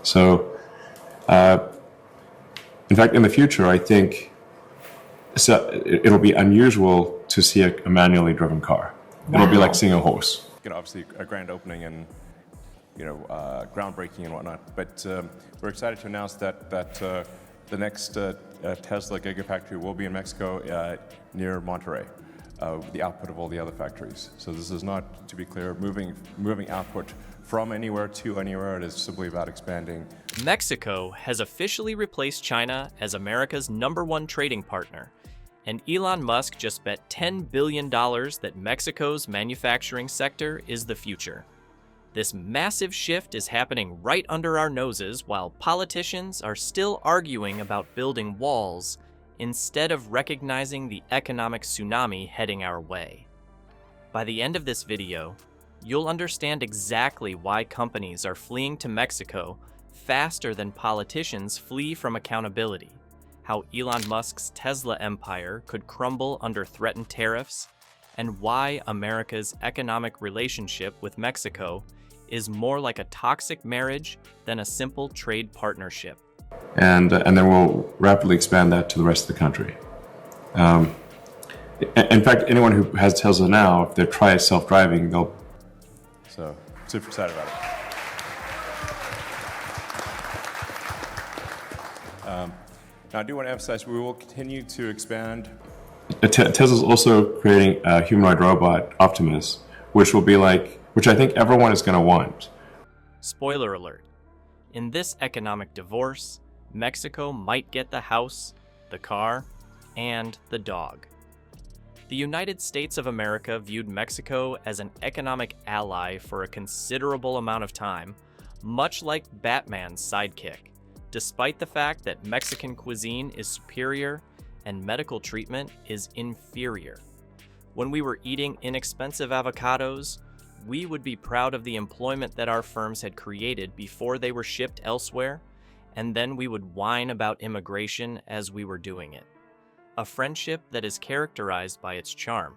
So, in fact, in the future, I think it'll be unusual to see a manually driven car. Wow. It'll be like seeing a horse. Obviously, a grand opening and groundbreaking and whatnot. But we're excited to announce that the next Tesla Gigafactory will be in Mexico near Monterrey. The output of all the other factories. So this is not, to be clear, moving output from anywhere to anywhere. It is simply about expanding. Mexico has officially replaced China as America's #1 trading partner, and Elon Musk just bet $10 billion that Mexico's manufacturing sector is the future. This massive shift is happening right under our noses while politicians are still arguing about building walls instead of recognizing the economic tsunami heading our way. By the end of this video, you'll understand exactly why companies are fleeing to Mexico faster than politicians flee from accountability, how Elon Musk's Tesla empire could crumble under threatened tariffs, and why America's economic relationship with Mexico is more like a toxic marriage than a simple trade partnership. And then we'll rapidly expand that to the rest of the country. In fact, anyone who has Tesla now, if they try self-driving, they'll... So, super excited about it. Now, I do want to emphasize we will continue to expand. Tesla's also creating a humanoid robot, Optimus, which I think everyone is going to want. Spoiler alert. In this economic divorce, Mexico might get the house, the car, and the dog. The United States of America viewed Mexico as an economic ally for a considerable amount of time, much like Batman's sidekick, despite the fact that Mexican cuisine is superior and medical treatment is inferior. When we were eating inexpensive avocados, we would be proud of the employment that our firms had created before they were shipped elsewhere, and then we would whine about immigration as we were doing it. A friendship that is characterized by its charm.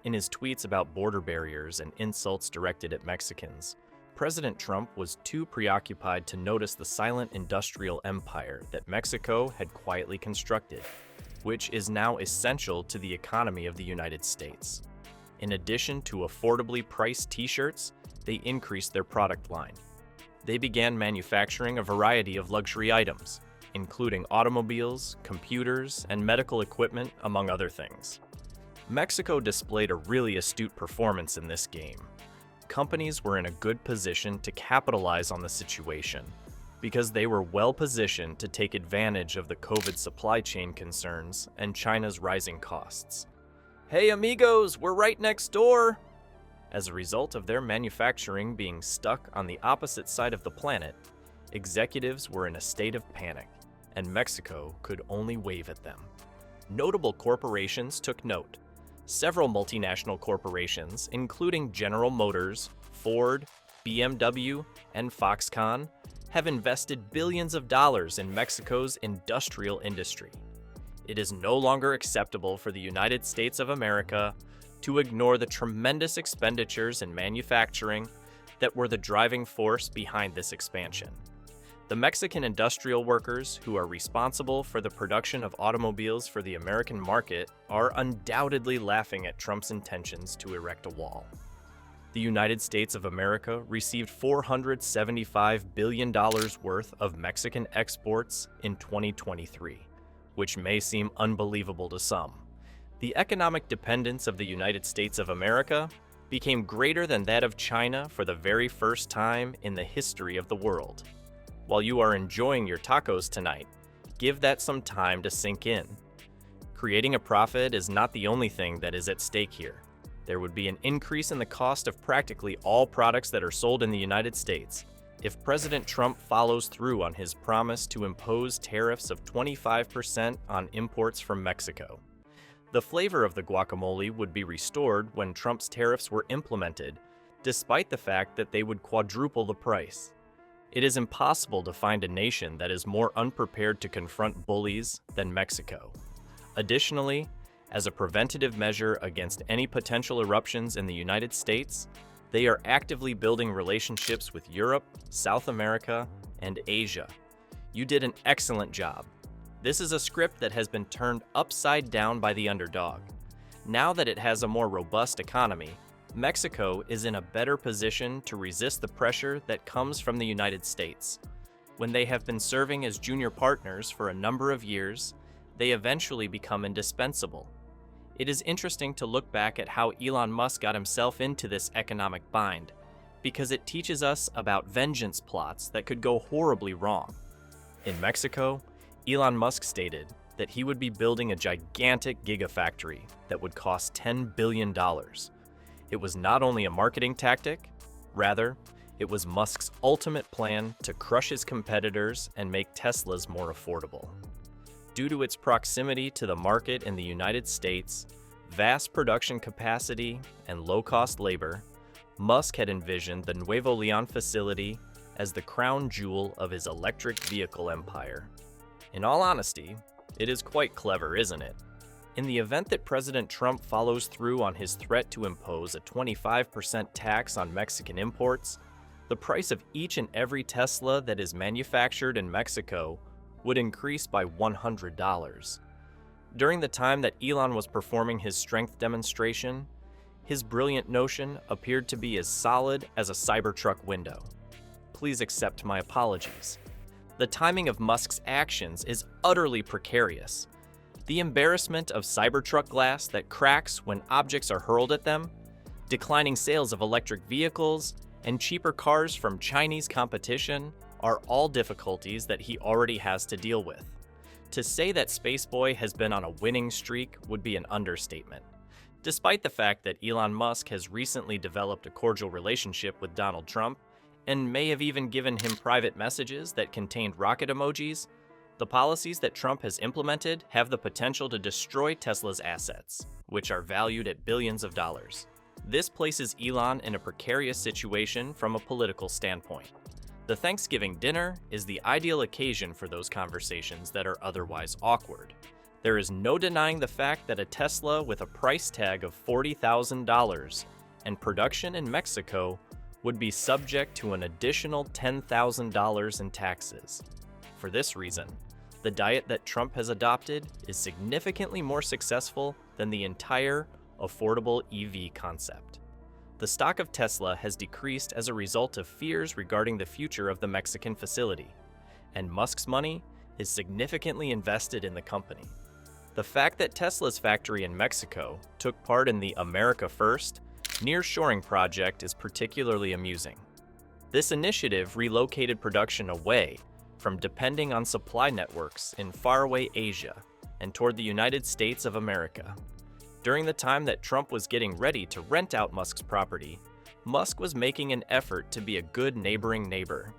In his tweets about border barriers and insults directed at Mexicans, President Trump was too preoccupied to notice the silent industrial empire that Mexico had quietly constructed, which is now essential to the economy of the United States. In addition to affordably priced t-shirts, they increased their product line. They began manufacturing a variety of luxury items, including automobiles, computers, and medical equipment, among other things. Mexico displayed a really astute performance in this game. Companies were in a good position to capitalize on the situation because they were well positioned to take advantage of the COVID supply chain concerns and China's rising costs. Hey amigos, we're right next door! As a result of their manufacturing being stuck on the opposite side of the planet, executives were in a state of panic, and Mexico could only wave at them. Notable corporations took note. Several multinational corporations, including General Motors, Ford, BMW, and Foxconn, have invested billions of dollars in Mexico's industrial industry. It is no longer acceptable for the United States of America to ignore the tremendous expenditures in manufacturing that were the driving force behind this expansion. The Mexican industrial workers who are responsible for the production of automobiles for the American market are undoubtedly laughing at Trump's intentions to erect a wall. The United States of America received $475 billion worth of Mexican exports in 2023, which may seem unbelievable to some. The economic dependence of the United States of America became greater than that of China for the very first time in the history of the world. While you are enjoying your tacos tonight, give that some time to sink in. Creating a profit is not the only thing that is at stake here. There would be an increase in the cost of practically all products that are sold in the United States if President Trump follows through on his promise to impose tariffs of 25% on imports from Mexico. The flavor of the guacamole would be restored when Trump's tariffs were implemented, despite the fact that they would quadruple the price. It is impossible to find a nation that is more unprepared to confront bullies than Mexico. Additionally, as a preventative measure against any potential eruptions in the United States, they are actively building relationships with Europe, South America, and Asia. You did an excellent job. This is a script that has been turned upside down by the underdog. Now that it has a more robust economy, Mexico is in a better position to resist the pressure that comes from the United States. When they have been serving as junior partners for a number of years, they eventually become indispensable. It is interesting to look back at how Elon Musk got himself into this economic bind, because it teaches us about vengeance plots that could go horribly wrong. In Mexico, Elon Musk stated that he would be building a gigantic gigafactory that would cost $10 billion. It was not only a marketing tactic, rather, it was Musk's ultimate plan to crush his competitors and make Teslas more affordable. Due to its proximity to the market in the United States, vast production capacity, and low-cost labor, Musk had envisioned the Nuevo Leon facility as the crown jewel of his electric vehicle empire. In all honesty, it is quite clever, isn't it? In the event that President Trump follows through on his threat to impose a 25% tax on Mexican imports, the price of each and every Tesla that is manufactured in Mexico would increase by $100. During the time that Elon was performing his strength demonstration, his brilliant notion appeared to be as solid as a Cybertruck window. Please accept my apologies. The timing of Musk's actions is utterly precarious. The embarrassment of Cybertruck glass that cracks when objects are hurled at them, declining sales of electric vehicles, and cheaper cars from Chinese competition are all difficulties that he already has to deal with. To say that Spaceboy has been on a winning streak would be an understatement. Despite the fact that Elon Musk has recently developed a cordial relationship with Donald Trump, and may have even given him private messages that contained rocket emojis, the policies that Trump has implemented have the potential to destroy Tesla's assets, which are valued at billions of dollars. This places Elon in a precarious situation from a political standpoint. The Thanksgiving dinner is the ideal occasion for those conversations that are otherwise awkward. There is no denying the fact that a Tesla with a price tag of $40,000 and production in Mexico would be subject to an additional $10,000 in taxes. For this reason, the diet that Trump has adopted is significantly more successful than the entire affordable EV concept. The stock of Tesla has decreased as a result of fears regarding the future of the Mexican facility, and Musk's money is significantly invested in the company. The fact that Tesla's factory in Mexico took part in the America First nearshoring project is particularly amusing. This initiative relocated production away from depending on supply networks in faraway Asia and toward the United States of America. During the time that Trump was getting ready to rent out Musk's property, Musk was making an effort to be a good neighboring neighbor.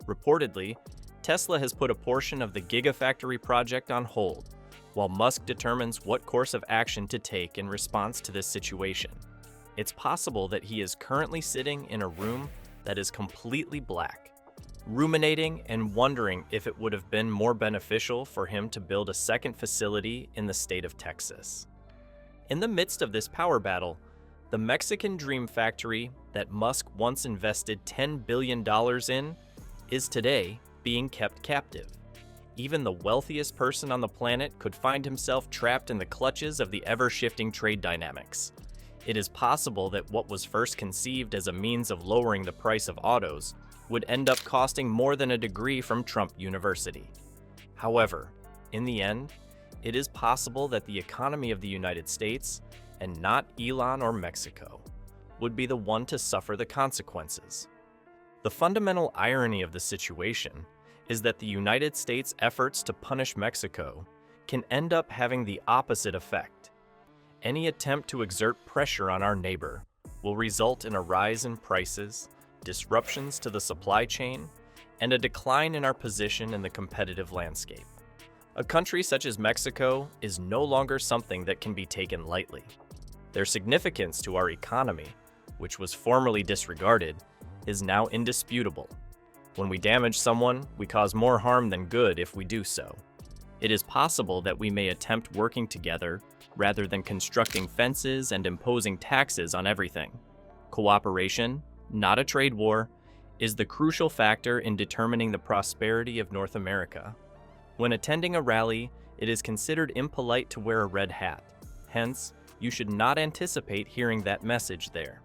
Reportedly, Tesla has put a portion of the Gigafactory project on hold, while Musk determines what course of action to take in response to this situation. It's possible that he is currently sitting in a room that is completely black, ruminating and wondering if it would have been more beneficial for him to build a second facility in the state of Texas. In the midst of this power battle, the Mexican Dream Factory that Musk once invested $10 billion in is today being kept captive. Even the wealthiest person on the planet could find himself trapped in the clutches of the ever-shifting trade dynamics. It is possible that what was first conceived as a means of lowering the price of autos would end up costing more than a degree from Trump University. However, in the end, it is possible that the economy of the United States, and not Elon or Mexico, would be the one to suffer the consequences. The fundamental irony of the situation is that the United States' efforts to punish Mexico can end up having the opposite effect. Any attempt to exert pressure on our neighbor will result in a rise in prices, disruptions to the supply chain, and a decline in our position in the competitive landscape. A country such as Mexico is no longer something that can be taken lightly. Their significance to our economy, which was formerly disregarded, is now indisputable. When we damage someone, we cause more harm than good if we do so. It is possible that we may attempt working together rather than constructing fences and imposing taxes on everything. Cooperation, not a trade war, is the crucial factor in determining the prosperity of North America. When attending a rally, it is considered impolite to wear a red hat. Hence, you should not anticipate hearing that message there.